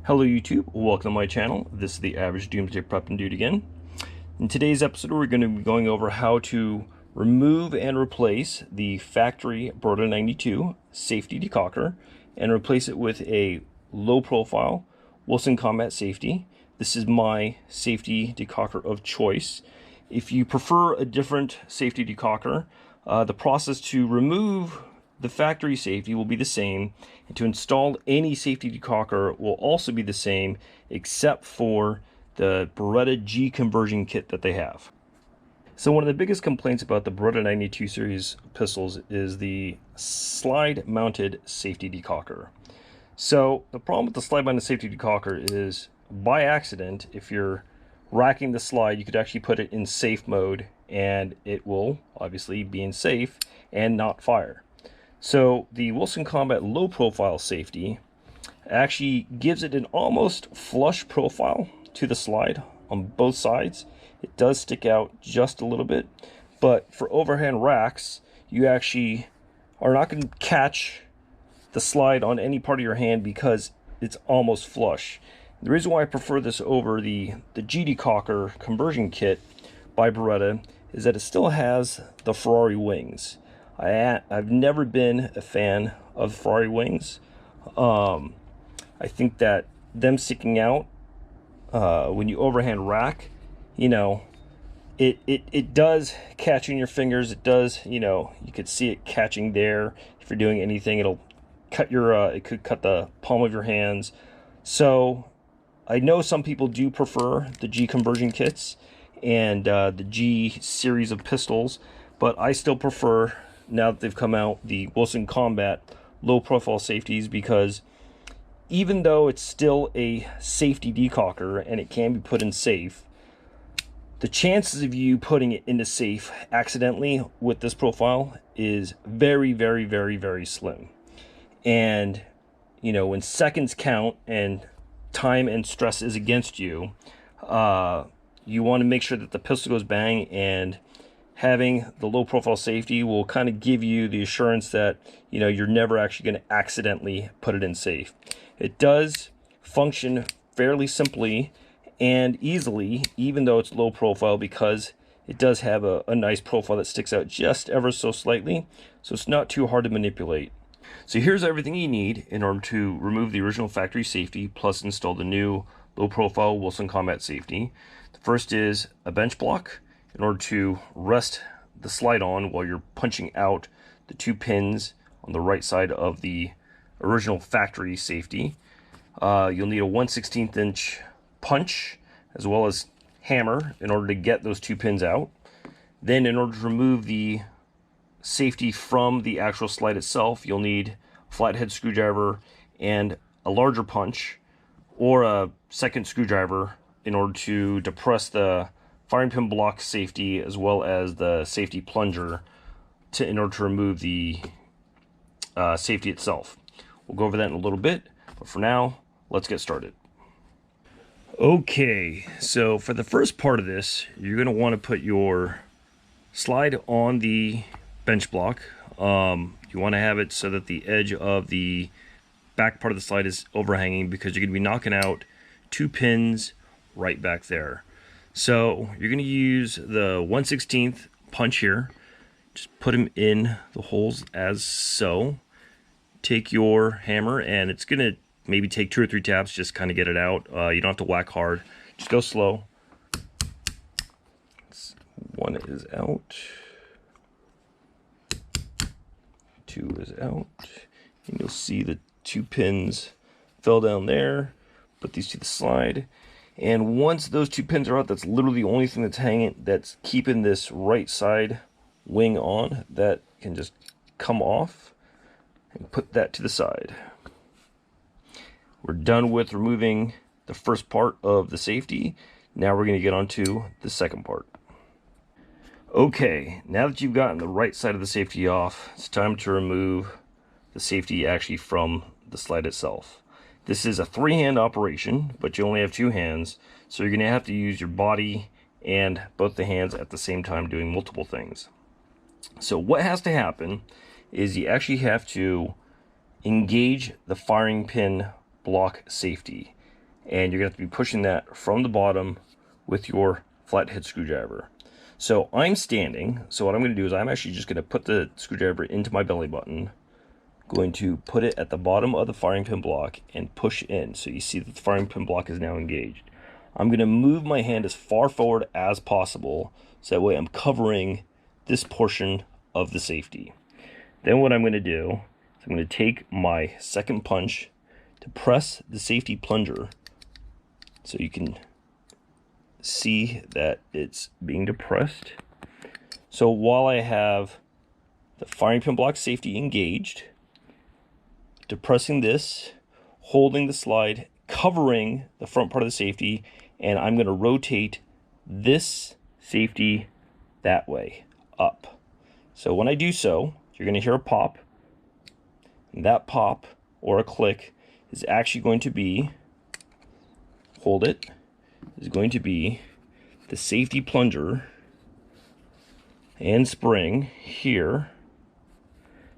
Hello YouTube, welcome to my channel. This is the Average Doomsday Prepping Dude again. In today's episode we're going to be going over how to remove and replace the factory Beretta 92 safety decocker and replace it with a low profile Wilson Combat Safety. This is my safety decocker of choice. If you prefer a different safety decocker, the process to remove the factory safety will be the same, and to install any safety decocker will also be the same, except for the Beretta G conversion kit that they have. So one of the biggest complaints about the Beretta 92 series pistols is the slide mounted safety decocker. So the problem with the slide mounted safety decocker is, by accident, if you're racking the slide, you could actually put it in safe mode and it will obviously be in safe and not fire. So the Wilson Combat low profile safety actually gives it an almost flush profile to the slide on both sides. It does stick out just a little bit, but for overhand racks, you actually are not going to catch the slide on any part of your hand because it's almost flush. The reason why I prefer this over the G decocker conversion kit by Beretta is that it still has the Ferrari wings. I've never been a fan of Ferrari wings. I think that them sticking out when you overhand rack, you know, it does catch in your fingers. It does, you know, you could see it catching there. If you're doing anything, it'll cut your it could cut the palm of your hands. So I know some people do prefer the G conversion kits and the G series of pistols, but I still prefer, now that they've come out, the Wilson Combat low profile safeties, because even though it's still a safety decocker and it can be put in safe, the chances of you putting it into safe accidentally with this profile is very, very, very, very slim. And you know, when seconds count and time and stress is against you, you want to make sure that the pistol goes bang, and having the low profile safety will kind of give you the assurance that, you know, you're never actually going to accidentally put it in safe. It does function fairly simply and easily, even though it's low profile, because it does have a nice profile that sticks out just ever so slightly, so it's not too hard to manipulate. So here's everything you need in order to remove the original factory safety plus install the new low profile Wilson Combat Safety. The first is a bench block in order to rest the slide on while you're punching out the two pins on the right side of the original factory safety. You'll need a 1/16 inch punch as well as hammer in order to get those two pins out. Then in order to remove the safety from the actual slide itself, you'll need a flathead screwdriver and a larger punch or a second screwdriver in order to depress the firing pin block safety as well as the safety plunger in order to remove the safety itself. We'll go over that in a little bit, but for now, let's get started. Okay, so for the first part of this, you're going to want to put your slide on the bench block. You want to have it so that the edge of the back part of the slide is overhanging, because you're going to be knocking out two pins right back there. So you're going to use the 1/16 punch here. Just put them in the holes as so. Take your hammer, and it's going to maybe take 2 or 3 taps, just kind of get it out. You don't have to whack hard. Just go slow. One is out. 2 is out. And you'll see the 2 pins fell down there. Put these to the slide. And once those 2 pins are out, that's literally the only thing that's hanging, that's keeping this right side wing on. That can just come off and put that to the side. We're done with removing the first part of the safety. Now we're going to get on to the second part. Okay, now that you've gotten the right side of the safety off, it's time to remove the safety actually from the slide itself. This is a 3-hand operation, but you only have 2 hands, so you're going to have to use your body and both the hands at the same time, doing multiple things. So what has to happen is you actually have to engage the firing pin block safety. and you're going to have to be pushing that from the bottom with your flathead screwdriver. So I'm standing, so what I'm going to do is I'm actually just going to put the screwdriver into my belly button, going to put it at the bottom of the firing pin block and push in. So you see that the firing pin block is now engaged. I'm going to move my hand as far forward as possible, so that way I'm covering this portion of the safety. Then what I'm going to do is I'm going to take my second punch to press the safety plunger, so you can see that it's being depressed. So while I have the firing pin block safety engaged, depressing this, holding the slide, covering the front part of the safety, and I'm going to rotate this safety that way, up. So when I do so, you're going to hear a pop, and that pop, or a click, is actually going to be, hold it, is going to be the safety plunger and spring here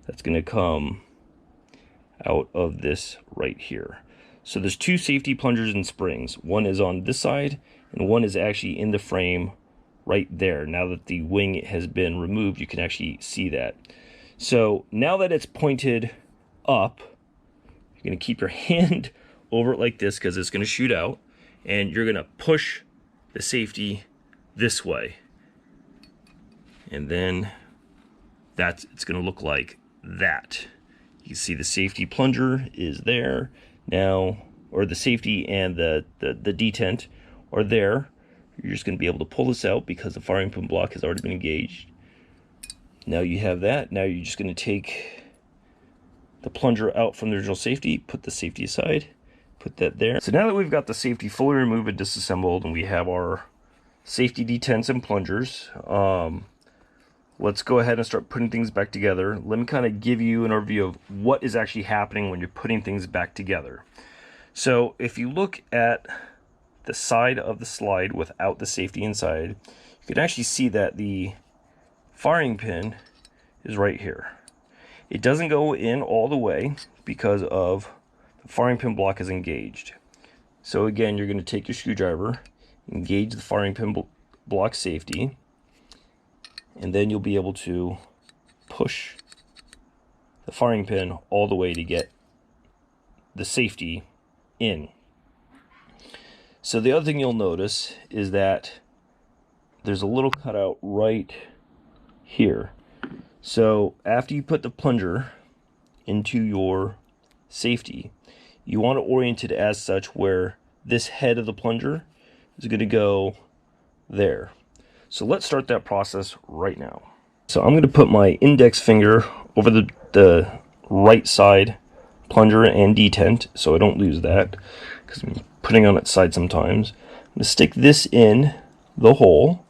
that's going to come out of this right here. So there's two safety plungers and springs. One is on this side and one is actually in the frame right there. Now that the wing has been removed, you can actually see that. So now that it's pointed up, you're going to keep your hand over it like this because it's going to shoot out, and you're going to push the safety this way. And then it's going to look like that. You can see the safety plunger is there now, or the safety and the detent are there. You're just going to be able to pull this out because the firing pin block has already been engaged. Now you have that. Now you're just going to take the plunger out from the original safety, put the safety aside, put that there. So now that we've got the safety fully removed and disassembled, and we have our safety detents and plungers, let's go ahead and start putting things back together. Let me kind of give you an overview of what is actually happening when you're putting things back together. So if you look at the side of the slide without the safety inside, you can actually see that the firing pin is right here. It doesn't go in all the way because of the firing pin block is engaged. So again, you're going to take your screwdriver, engage the firing pin block safety, and then you'll be able to push the firing pin all the way to get the safety in. So the other thing you'll notice is that there's a little cutout right here. So after you put the plunger into your safety, you want to orient it as such where this head of the plunger is going to go there. So let's start that process right now. So I'm going to put my index finger over the right side plunger and detent so I don't lose that, because I'm putting on its side sometimes. I'm going to stick this in the hole,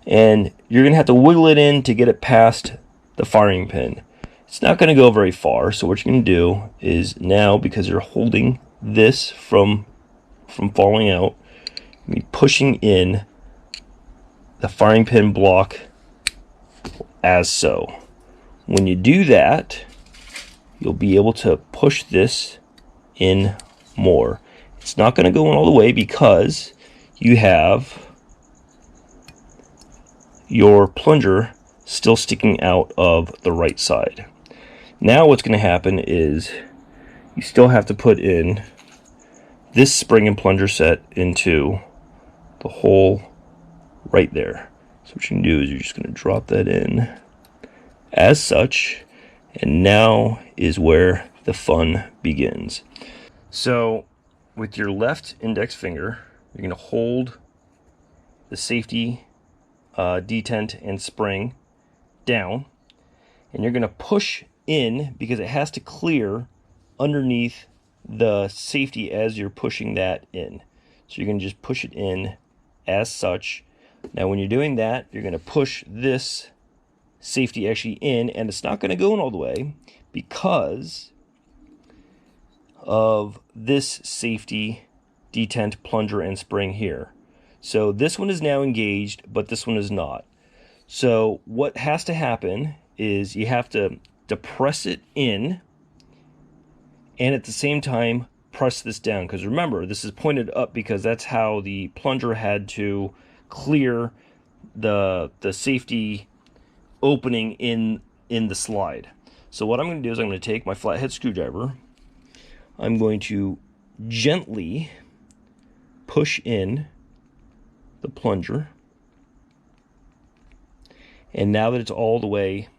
and you're going to have to wiggle it in to get it past the firing pin. It's not going to go very far, so what you're going to do is now, because you're holding this from falling out, you're going to be pushing in the firing pin block as so. When you do that, you'll be able to push this in more. It's not going to go in all the way because you have your plunger still sticking out of the right side. Now what's going to happen is you still have to put in this spring and plunger set into the hole right there. So what you can do is you're just going to drop that in as such, and now is where the fun begins. So with your left index finger, you're going to hold the safety detent and spring down, and you're going to push in because it has to clear underneath the safety as you're pushing that in. So you're going to just push it in as such. Now when you're doing that, you're going to push this safety actually in, and it's not going to go in all the way because of this safety detent, plunger, and spring here. So this one is now engaged, but this one is not. So what has to happen is you have to depress it in and at the same time press this down, because remember, this is pointed up because that's how the plunger had to clear the safety opening in the slide. So what I'm going to do is I'm going to take my flathead screwdriver. I'm going to gently push in the plunger. And now that it's all the way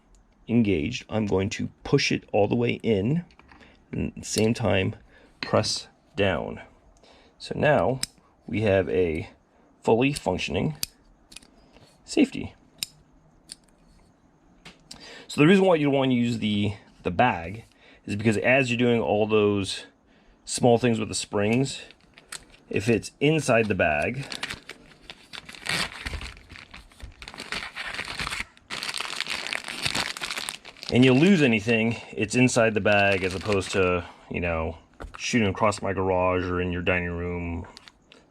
engaged, I'm going to push it all the way in, and at the same time press down. So now we have a fully functioning safety. So the reason why you want to use the bag is because as you're doing all those small things with the springs, if it's inside the bag, and you lose anything, it's inside the bag, as opposed to, you know, shooting across my garage or in your dining room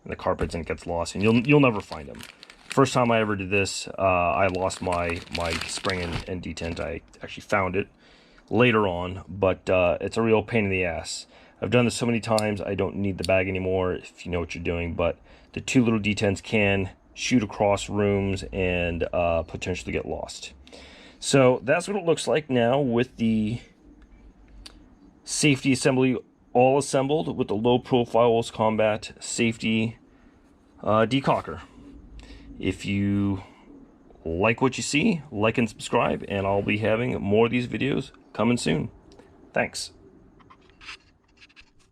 and the carpets and it gets lost, and you'll never find them. First time I ever did this, I lost my spring and detent. I actually found it later on, but it's a real pain in the ass. I've done this so many times, I don't need the bag anymore if you know what you're doing, but the two little detents can shoot across rooms and potentially get lost. So that's what it looks like now with the safety assembly all assembled with the low profile combat safety decocker. If you like what you see, like and subscribe, and I'll be having more of these videos coming soon. Thanks.